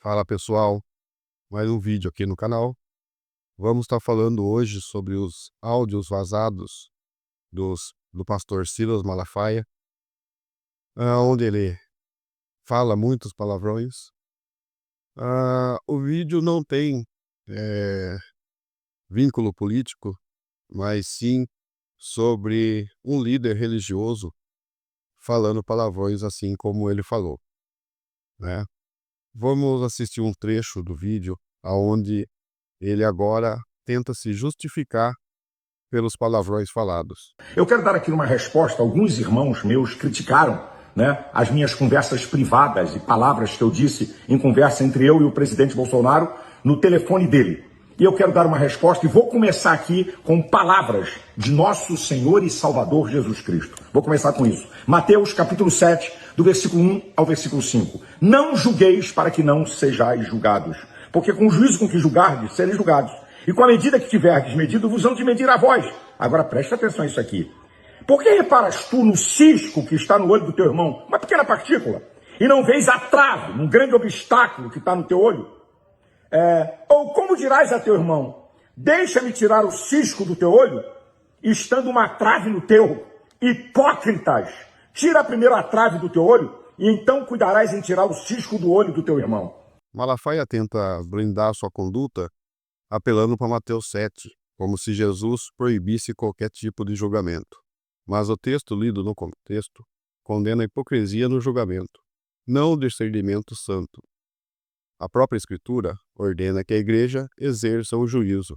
Fala pessoal, mais um vídeo aqui no canal. Vamos estar falando hoje sobre os áudios vazados do pastor Silas Malafaia, onde ele fala muitos palavrões. O vídeo não tem vínculo político, mas sim sobre um líder religioso falando palavrões assim como ele falou, né? Vamos assistir um trecho do vídeo onde ele agora tenta se justificar pelos palavrões falados. Eu quero dar aqui uma resposta. Alguns irmãos meus criticaram, as minhas conversas privadas e palavras que eu disse em conversa entre eu e o presidente Bolsonaro no telefone dele. E eu quero dar uma resposta e vou começar aqui com palavras de nosso Senhor e Salvador Jesus Cristo. Vou começar com isso. Mateus capítulo 7, do versículo 1 ao versículo 5. Não julgueis para que não sejais julgados, porque com o juízo com que julgardes, sereis julgados. E com a medida que tiverdes medido, vos hão de medir a vós. Agora presta atenção a isso aqui. Por que reparas tu no cisco que está no olho do teu irmão, uma pequena partícula, e não vês a trave, um grande obstáculo que está no teu olho? Ou como dirás a teu irmão, deixa-me tirar o cisco do teu olho, estando uma trave no teu? Hipócritas! Tira primeiro a trave do teu olho, e então cuidarás em tirar o cisco do olho do teu irmão. Malafaia tenta blindar sua conduta apelando para Mateus 7, como se Jesus proibisse qualquer tipo de julgamento. Mas o texto lido no contexto condena a hipocrisia no julgamento, não o discernimento santo. A própria Escritura ordena que a igreja exerça o juízo.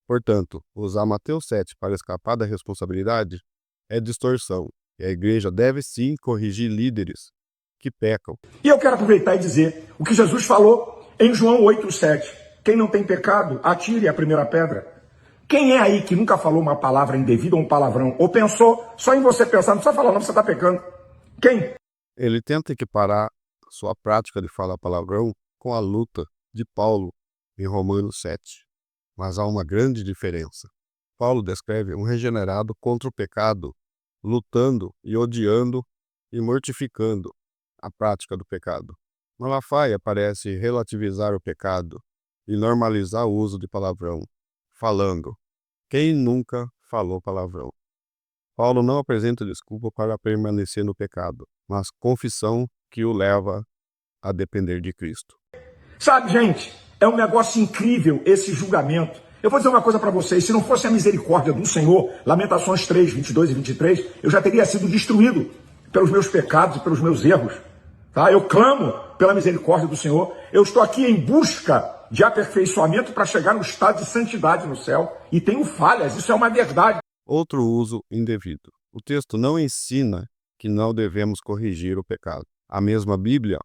Portanto, usar Mateus 7 para escapar da responsabilidade é distorção, e a igreja deve sim corrigir líderes que pecam. E eu quero aproveitar e dizer o que Jesus falou em João 8:7. Quem não tem pecado, atire a primeira pedra. Quem é aí que nunca falou uma palavra indevida ou um palavrão? Ou pensou só em você pensar, não precisa falar não, você está pecando. Quem? Ele tenta equiparar sua prática de falar palavrão com a luta de Paulo em Romanos 7. Mas há uma grande diferença. Paulo descreve um regenerado contra o pecado, lutando e odiando e mortificando a prática do pecado. Malafaia parece relativizar o pecado e normalizar o uso de palavrão, falando: quem nunca falou palavrão? Paulo não apresenta desculpa para permanecer no pecado, mas confissão que o leva a depender de Cristo. Sabe, gente, é um negócio incrível esse julgamento. Eu vou dizer uma coisa para vocês, se não fosse a misericórdia do Senhor, Lamentações 3, 22 e 23, eu já teria sido destruído pelos meus pecados e pelos meus erros. Tá? Eu clamo pela misericórdia do Senhor. Eu estou aqui em busca de aperfeiçoamento para chegar no estado de santidade no céu. E tenho falhas, isso é uma verdade. Outro uso indevido. O texto não ensina que não devemos corrigir o pecado. A mesma Bíblia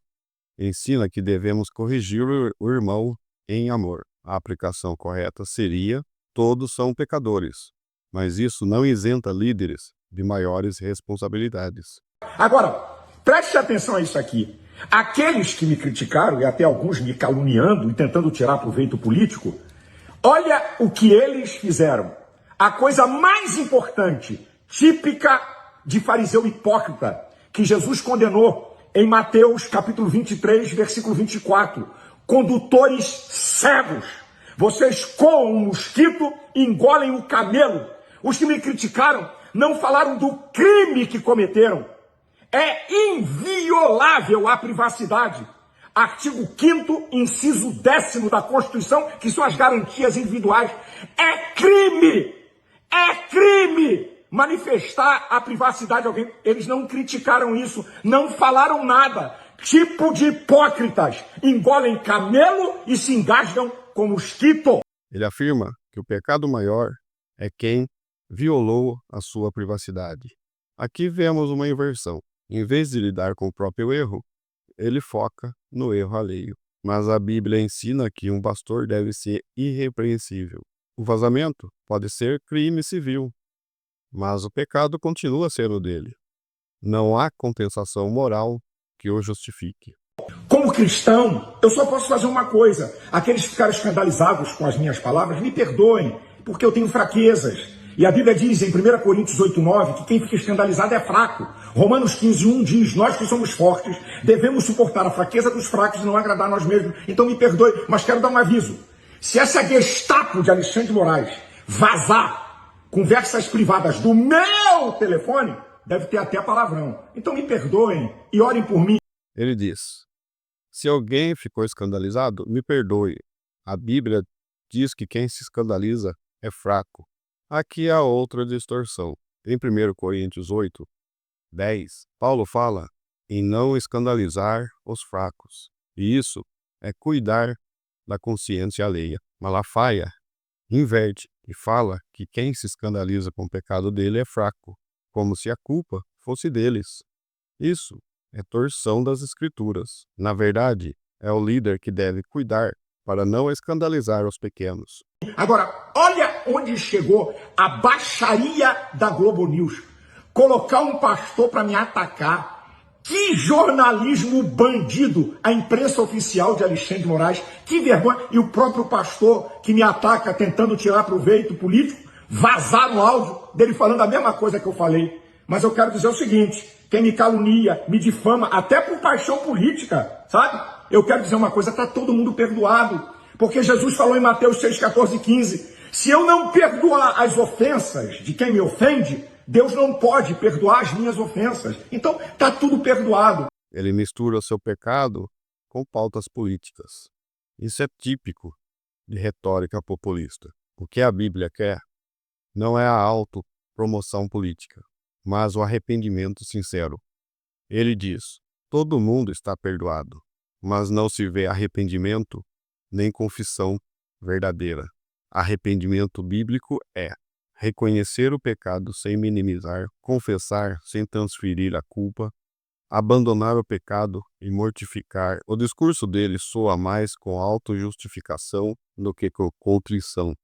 ensina que devemos corrigir o irmão em amor. A aplicação correta seria: todos são pecadores, mas isso não isenta líderes de maiores responsabilidades. Agora, preste atenção a isso aqui. Aqueles que me criticaram, e até alguns me caluniando e tentando tirar proveito político, olha o que eles fizeram. A coisa mais importante, típica de fariseu hipócrita, que Jesus condenou em Mateus capítulo 23, versículo 24. Condutores cegos. Vocês coam um mosquito e engolem um camelo. Os que me criticaram não falaram do crime que cometeram. É inviolável a privacidade. Artigo 5º, inciso 10º da Constituição, que são as garantias individuais. É crime manifestar a privacidade de alguém. Eles não criticaram isso, não falaram nada. Tipo de hipócritas, engolem camelo e se engasgam com mosquito. Ele afirma que o pecado maior é quem violou a sua privacidade. Aqui vemos uma inversão. Em vez de lidar com o próprio erro, ele foca no erro alheio. Mas a Bíblia ensina que um pastor deve ser irrepreensível. O vazamento pode ser crime civil, mas o pecado continua sendo dele. Não há compensação moral que o justifique. Como cristão, eu só posso fazer uma coisa. Aqueles que ficaram escandalizados com as minhas palavras, me perdoem, porque eu tenho fraquezas. E a Bíblia diz em 1 Coríntios 8:9 que quem fica escandalizado é fraco. Romanos 15:1 diz, nós que somos fortes devemos suportar a fraqueza dos fracos e não agradar a nós mesmos. Então me perdoe, mas quero dar um aviso. Se essa Gestapo de Alexandre de Moraes vazar conversas privadas do meu telefone, deve ter até palavrão. Então me perdoem e orem por mim. Ele diz: se alguém ficou escandalizado, me perdoe. A Bíblia diz que quem se escandaliza é fraco. Aqui há outra distorção. Em 1 Coríntios 8:10, Paulo fala em não escandalizar os fracos. E isso é cuidar da consciência alheia. Malafaia inverte e fala que quem se escandaliza com o pecado dele é fraco, como se a culpa fosse deles. Isso é torção das escrituras. Na verdade, é o líder que deve cuidar para não escandalizar os pequenos. Agora, olha onde chegou a baixaria da Globo News. Colocar um pastor para me atacar. Que jornalismo bandido! A imprensa oficial de Alexandre de Moraes. Que vergonha! E o próprio pastor que me ataca tentando tirar proveito político, vazaram o áudio dele falando a mesma coisa que eu falei. Mas eu quero dizer o seguinte, quem me calunia, me difama, até por paixão política, sabe? Eu quero dizer uma coisa, está todo mundo perdoado. Porque Jesus falou em Mateus 6:14-15, se eu não perdoar as ofensas de quem me ofende, Deus não pode perdoar as minhas ofensas. Então, está tudo perdoado. Ele mistura o seu pecado com pautas políticas. Isso é típico de retórica populista. O que a Bíblia quer não é a autopromoção política, mas o arrependimento sincero. Ele diz: todo mundo está perdoado, mas não se vê arrependimento nem confissão verdadeira. Arrependimento bíblico é reconhecer o pecado sem minimizar, confessar sem transferir a culpa, abandonar o pecado e mortificar. O discurso dele soa mais com autojustificação do que com contrição.